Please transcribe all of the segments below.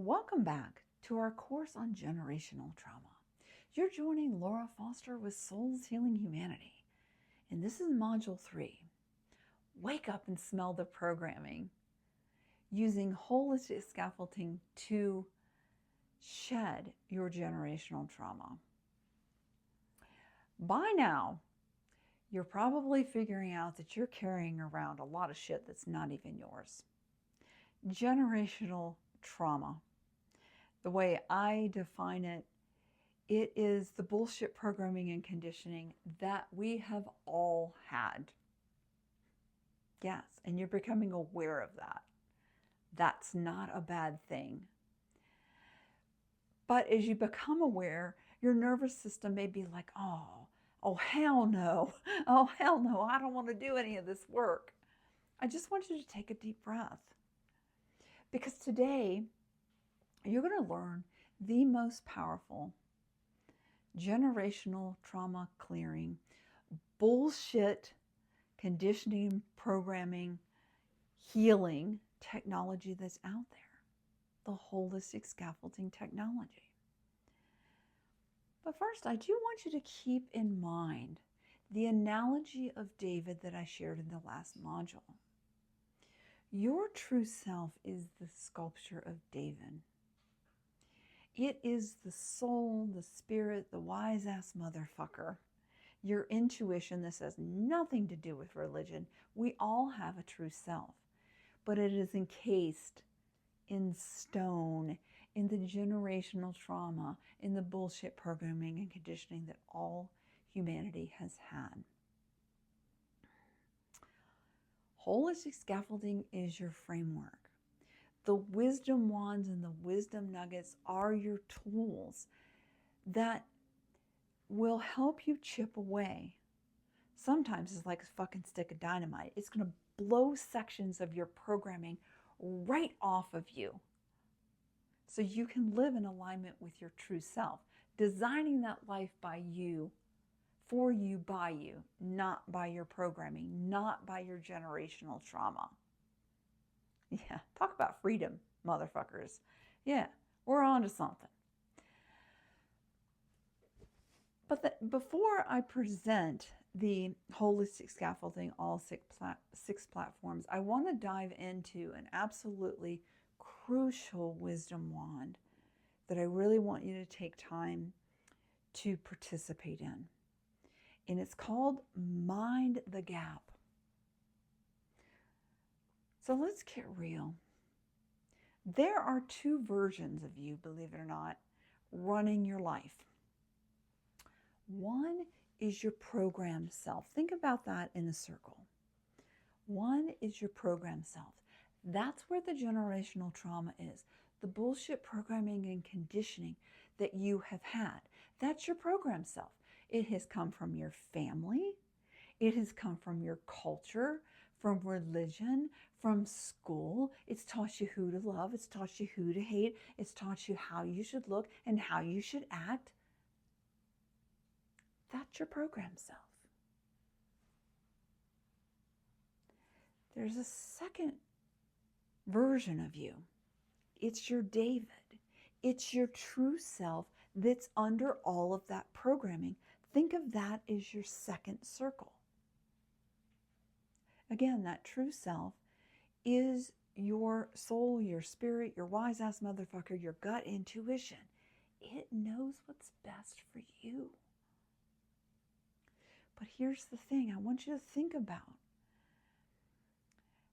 Welcome back to our course on generational trauma. You're joining Laura Foster with Souls Healing Humanity, and this is Module 3. Wake up and smell the programming, using holistic scaffolding to shed your generational trauma. By now, you're probably figuring out that you're carrying around a lot of shit that's not even yours. Generational trauma. The way I define it, it is the bullshit programming and conditioning that we have all had. Yes, and you're becoming aware of that. That's not a bad thing. But as you become aware, your nervous system may be like, oh, hell no. Oh, hell no. I don't want to do any of this work. I just want you to take a deep breath. Because today, you're going to learn the most powerful generational trauma clearing, bullshit conditioning, programming, healing technology that's out there, the holistic scaffolding technology. But first, I do want you to keep in mind the analogy of David that I shared in the last module. Your true self is the sculpture of David. It is the soul, the spirit, the wise-ass motherfucker. Your intuition. This has nothing to do with religion. We all have a true self, but it is encased in stone, in the generational trauma, in the bullshit programming and conditioning that all humanity has had. Holistic scaffolding is your framework. The wisdom wands and the wisdom nuggets are your tools that will help you chip away. Sometimes it's like a fucking stick of dynamite. It's going to blow sections of your programming right off of you so you can live in alignment with your true self, designing that life by you, for you, by you, not by your programming, not by your generational trauma. Yeah, talk about freedom, motherfuckers. Yeah, we're on to something. But before I present the holistic scaffolding, all six platforms, I want to dive into an absolutely crucial wisdom wand that I really want you to take time to participate in. And it's called Mind the Gap. So let's get real. There are two versions of you, believe it or not, running your life. One is your programmed self. Think about that in a circle. One is your programmed self. That's where the generational trauma is. The bullshit programming and conditioning that you have had. That's your programmed self. It has come from your family. It has come from your culture, from religion, from school. It's taught you who to love. It's taught you who to hate. It's taught you how you should look and how you should act. That's your programmed self. There's a second version of you. It's your David. It's your true self that's under all of that programming. Think of that as your second circle. Again, that true self is your soul, your spirit, your wise-ass motherfucker, your gut intuition. It knows what's best for you. But here's the thing. I want you to think about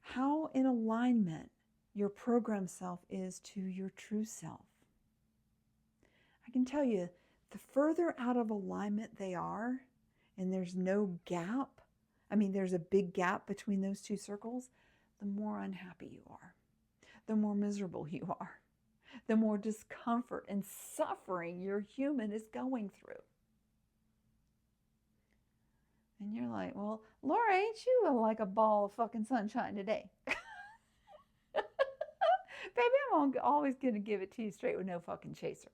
how in alignment your programmed self is to your true self. I can tell you, the further out of alignment they are, and there's no gap, there's a big gap between those two circles, the more unhappy you are, the more miserable you are, the more discomfort and suffering your human is going through. And you're like, well, Laura, ain't you like a ball of fucking sunshine today? Baby, I'm always going to give it to you straight with no fucking chaser.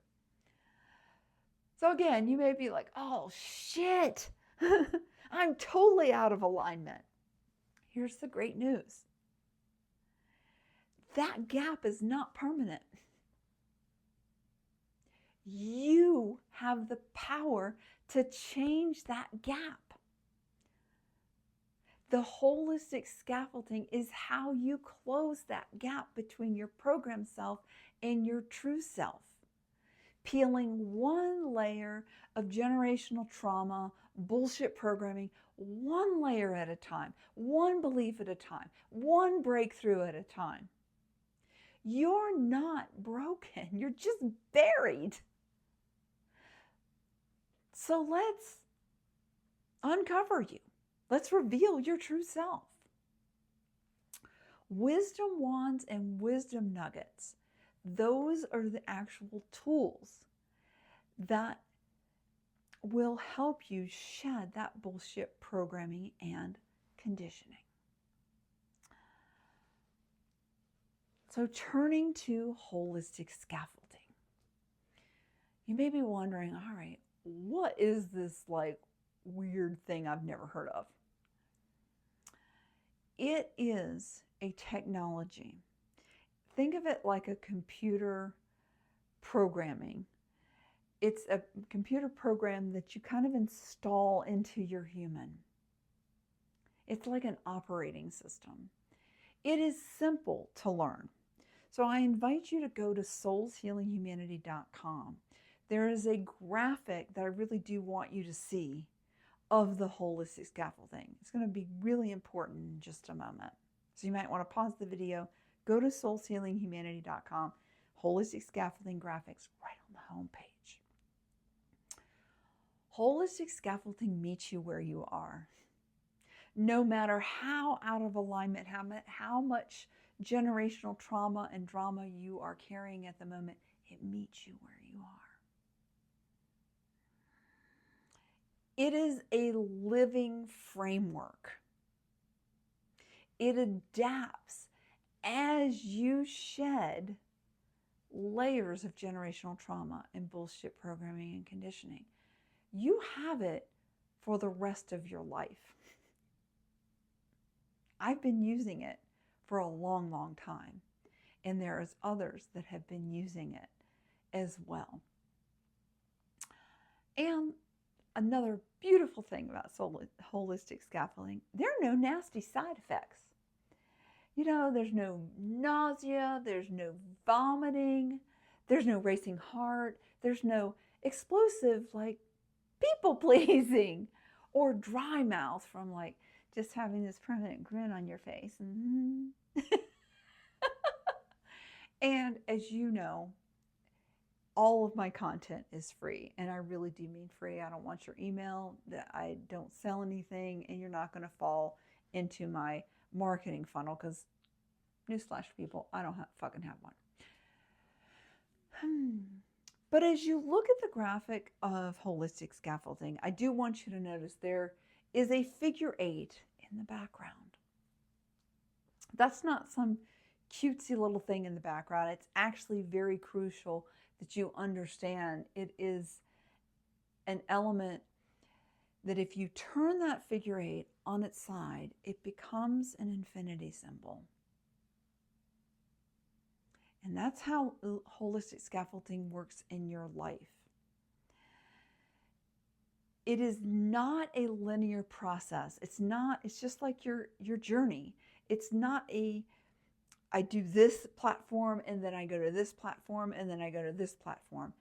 So again, you may be like, oh, shit. I'm totally out of alignment. Here's the great news. That gap is not permanent. have the power to change that gap. The holistic scaffolding is how you close that gap between your programmed self and your true self. Peeling one layer of generational trauma, bullshit programming, one layer at a time, one belief at a time, one breakthrough at a time. You're not broken. You're just buried. So let's uncover you. Let's reveal your true self. Wisdom wands and wisdom nuggets. Those are the actual tools that will help you shed that bullshit programming and conditioning. So turning to holistic scaffolding. You may be wondering, all right, what is this like weird thing I've never heard of? It is a technology. Think of it like a computer programming. It's a computer program that you kind of install into your human. It's like an operating system. It is simple to learn. So I invite you to go to soulshealinghumanity.com. There is a graphic that I really do want you to see of the holistic scaffolding. It's going to be really important in just a moment. So you might want to pause the video, go to soulshealinghumanity.com, holistic scaffolding graphics right on the home page. Holistic scaffolding meets you where you are. No matter how out of alignment, how much generational trauma and drama you are carrying at the moment, it meets you where you are. It is a living framework. It adapts as you shed layers of generational trauma and bullshit programming and conditioning. You have it for the rest of your life. I've been using it for a long, long time, and there is others that have been using it as well. And another beautiful thing about holistic scaffolding, there are no nasty side effects. You know, there's no nausea, there's no vomiting, there's no racing heart, there's no explosive like people pleasing or dry mouth from like just having this permanent grin on your face. And as you know, all of my content is free, and I really do mean free. I don't want your email, that I don't sell anything, and you're not going to fall into my marketing funnel because, newsflash people, I don't fucking have one. But as you look at the graphic of holistic scaffolding, I do want you to notice there is a figure 8 in the background. That's not some cutesy little thing in the background. It's actually very crucial that you understand it is an element that if you turn that figure 8 on its side, it becomes an infinity symbol. And that's how holistic scaffolding works in your life. It is not a linear process. It's just like your journey. It's not I do this platform and then I go to this platform and then I go to this platform.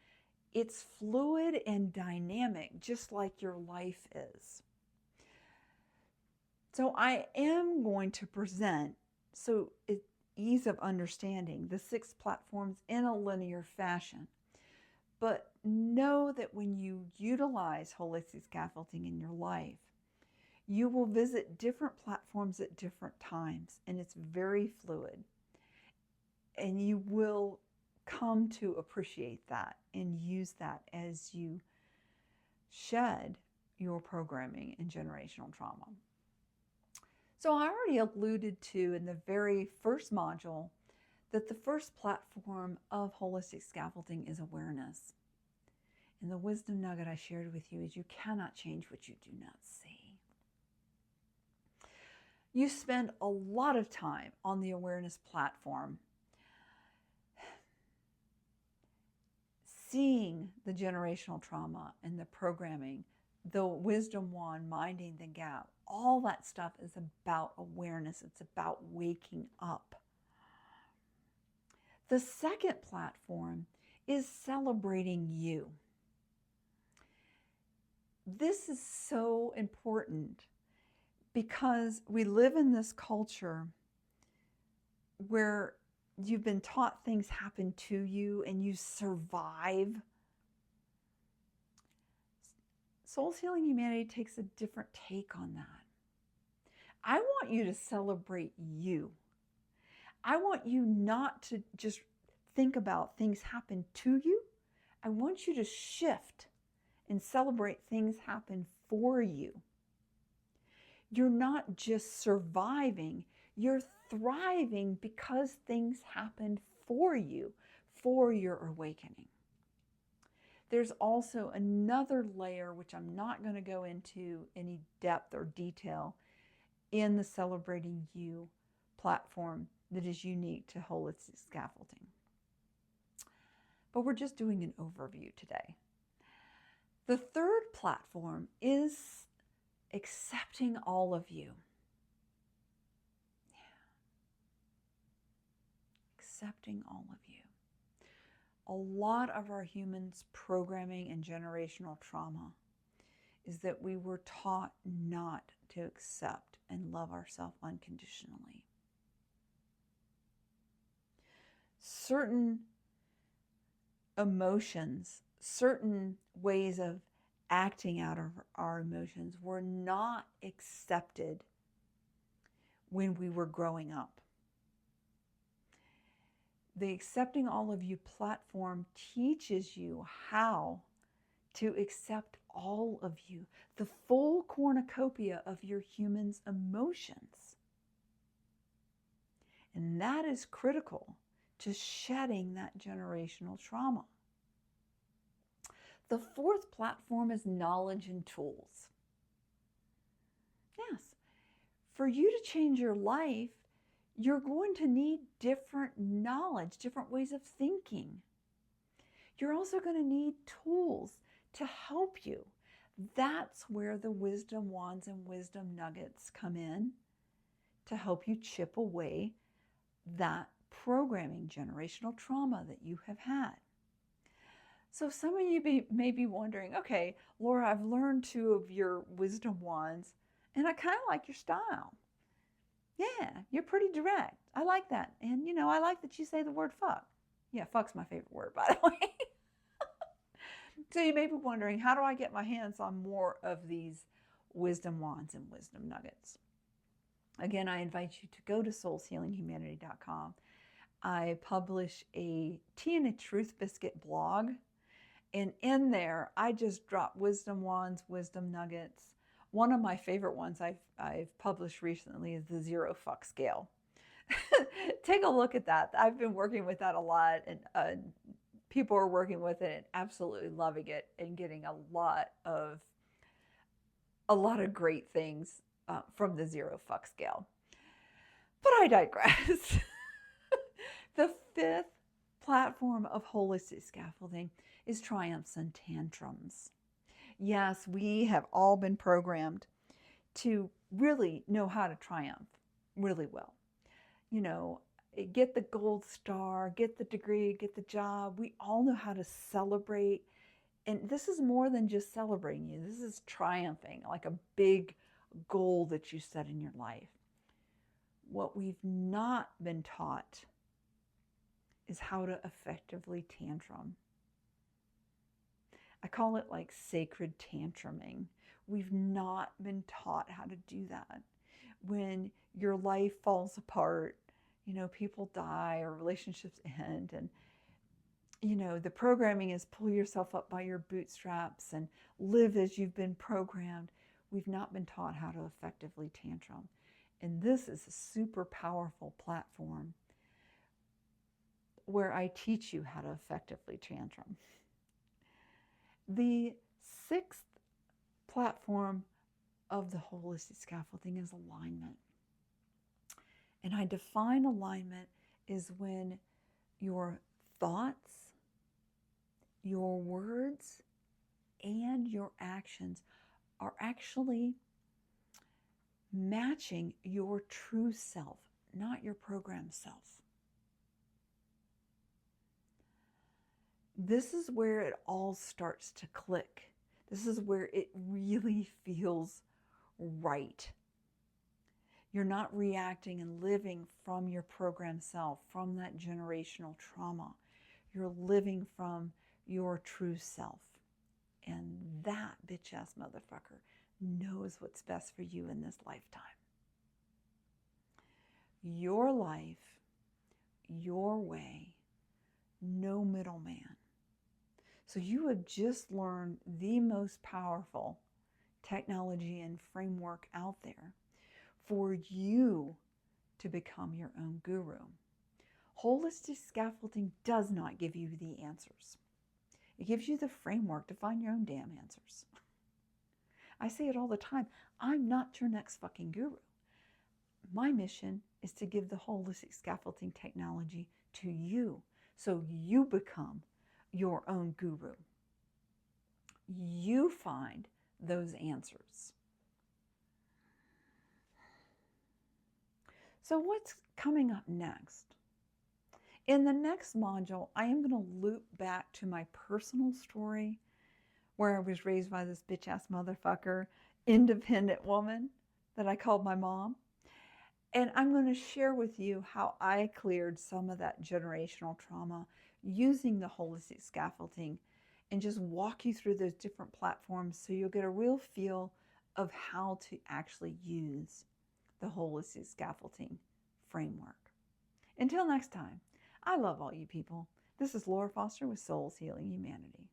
It's fluid and dynamic, just like your life is. So I am going to present, so ease of understanding, the 6 platforms in a linear fashion. But know that when you utilize holistic scaffolding in your life, you will visit different platforms at different times, and it's very fluid. And you will come to appreciate that and use that as you shed your programming and generational trauma. So I already alluded to in the very first module that the first platform of holistic scaffolding is awareness. And the wisdom nugget I shared with you is you cannot change what you do not see. You spend a lot of time on the awareness platform seeing the generational trauma and the programming, the wisdom wand, minding the gap, all that stuff is about awareness. It's about waking up. The second platform is celebrating you. This is so important because we live in this culture where you've been taught things happen to you and you survive. Souls Healing Humanity takes a different take on that. I want you to celebrate you. I want you not to just think about things happen to you. I want you to shift and celebrate things happen for you. You're not just surviving, you're thriving because things happened for you, for your awakening. There's also another layer, which I'm not going to go into any depth or detail, in the Celebrating You platform that is unique to Holistic Scaffolding. But we're just doing an overview today. The third platform is accepting all of you. Accepting all of you. A lot of our humans' programming and generational trauma is that we were taught not to accept and love ourselves unconditionally. Certain emotions, certain ways of acting out of our emotions were not accepted when we were growing up. The Accepting All of You platform teaches you how to accept all of you, the full cornucopia of your human's emotions. And that is critical to shedding that generational trauma. The fourth platform is knowledge and tools. Yes, for you to change your life, you're going to need different knowledge, different ways of thinking. You're also going to need tools to help you. That's where the wisdom wands and wisdom nuggets come in to help you chip away that programming, generational trauma that you have had. So some of you may be wondering, okay, Laura, I've learned 2 of your wisdom wands and I kind of like your style. Yeah, you're pretty direct. I like that. And I like that you say the word fuck. Yeah, fuck's my favorite word, by the way. So you may be wondering, how do I get my hands on more of these wisdom wands and wisdom nuggets? Again, I invite you to go to soulshealinghumanity.com. I publish a Tea and a Truth Biscuit blog. And in there, I just drop wisdom wands, wisdom nuggets. One of my favorite ones I've published recently is the 0 fuck scale. Take a look at that. I've been working with that a lot, and people are working with it and absolutely loving it and getting a lot of great things from the 0 fuck scale. But I digress. The 5th platform of Holistic Scaffolding is triumphs and tantrums. Yes, we have all been programmed to really know how to triumph really well. Get the gold star, get the degree, get the job. We all know how to celebrate. And this is more than just celebrating you. This is triumphing, like a big goal that you set in your life. What we've not been taught is how to effectively tantrum. I call it like sacred tantruming. We've not been taught how to do that. When your life falls apart, people die or relationships end, and the programming is pull yourself up by your bootstraps and live as you've been programmed. We've not been taught how to effectively tantrum. And this is a super powerful platform where I teach you how to effectively tantrum. The 6th platform of the Holistic Scaffolding is alignment. And I define alignment is when your thoughts, your words and your actions are actually matching your true self, not your programmed self. This is where it all starts to click. This is where it really feels right. You're not reacting and living from your programmed self, from that generational trauma. You're living from your true self. And that bitch ass motherfucker knows what's best for you in this lifetime. Your life, your way, no middleman. So you have just learned the most powerful technology and framework out there for you to become your own guru. Holistic scaffolding does not give you the answers. It gives you the framework to find your own damn answers. I say it all the time. I'm not your next fucking guru. My mission is to give the holistic scaffolding technology to you so you become your own guru. You find those answers. So what's coming up next? In the next module, I am going to loop back to my personal story where I was raised by this bitch-ass motherfucker, independent woman that I called my mom. And I'm going to share with you how I cleared some of that generational trauma using the holistic scaffolding and just walk you through those different platforms so you'll get a real feel of how to actually use the holistic scaffolding framework. Until next time, I love all you people. This is Laura Foster with Souls Healing Humanity.